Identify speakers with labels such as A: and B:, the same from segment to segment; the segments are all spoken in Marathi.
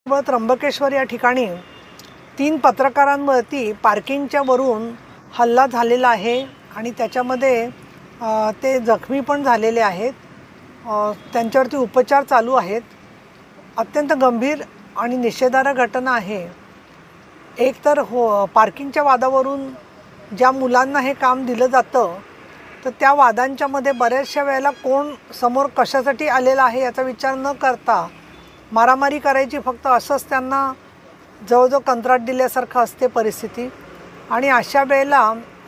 A: त्र्यंबकेश्वर या ठिकाणी 3 पत्रकारांवरती पार्किंगच्या वरून हल्ला झालेला आहे आणि त्याच्यामध्ये ते जखमी पण झालेले आहेत। त्यांच्यावरती उपचार चालू आहेत। अत्यंत गंभीर आणि निषेधार्ह घटना आहे। एक तर पार्किंगच्या वादावरून ज्या मुलांना हे काम दिलं जातं तर त्या वादांच्या मध्ये बऱ्याचशा वेळेला कोण समोर कशासाठी आलेला आहे याचा विचार न करता मारामारी करायची, फक्त असंच त्यांना जवळजवळ कंत्राट दिल्यासारखं असते परिस्थिती। आणि अशा वेळेला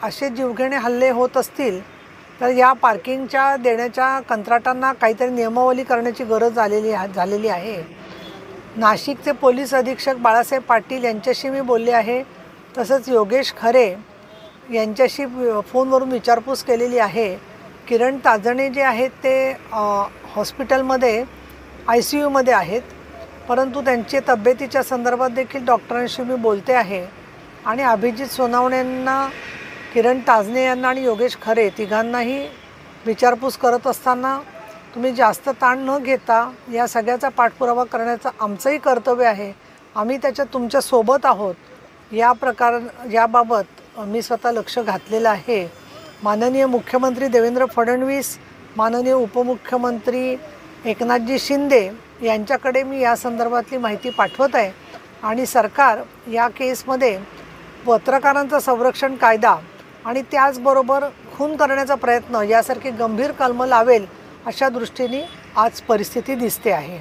A: असे जीवघेणे हल्ले होत असतील तर या पार्किंगच्या देण्याच्या कंत्राटांना काहीतरी नियमावली करण्याची गरज झालेली आहे। नाशिकचे पोलीस अधीक्षक बाळासाहेब पाटील यांच्याशी मी बोलले आहे। तसंच योगेश खरे यांच्याशी फोनवरून विचारपूस केलेली आहे। किरण ताजणे जे आहेत ते हॉस्पिटलमध्ये ICU मध्ये आहेत, परंतु त्यांच्या तब्येतीच्या संदर्भात देखील डॉक्टरांशी मी बोलते आहे। आणि अभिजित सोनावणेंना, किरण ताजणे यांना आणि योगेश खरे तिघांनाही विचारपूस करत असताना तुम्ही जास्त ताण न घेता या सगळ्याचा पाठपुरावा करण्याचं आमचंही कर्तव्य आहे। आम्ही त्याच्यात तुमच्या सोबत आहोत। याबाबत मी स्वतः लक्ष घातलेलं आहे। माननीय मुख्यमंत्री देवेंद्र फडणवीस, माननीय उपमुख्यमंत्री एकनाथजी शिंदे यांच्याकडे मी या संदर्भातली माहिती पाठवत आहे। आणि सरकार या केसमध्ये पत्रकारांचा संरक्षण कायदा आणि त्याचबरोबर खून करण्याचा प्रयत्न यासारखी गंभीर कलमं लावेल अशा दृष्टीने आज परिस्थिती दिसते आहे।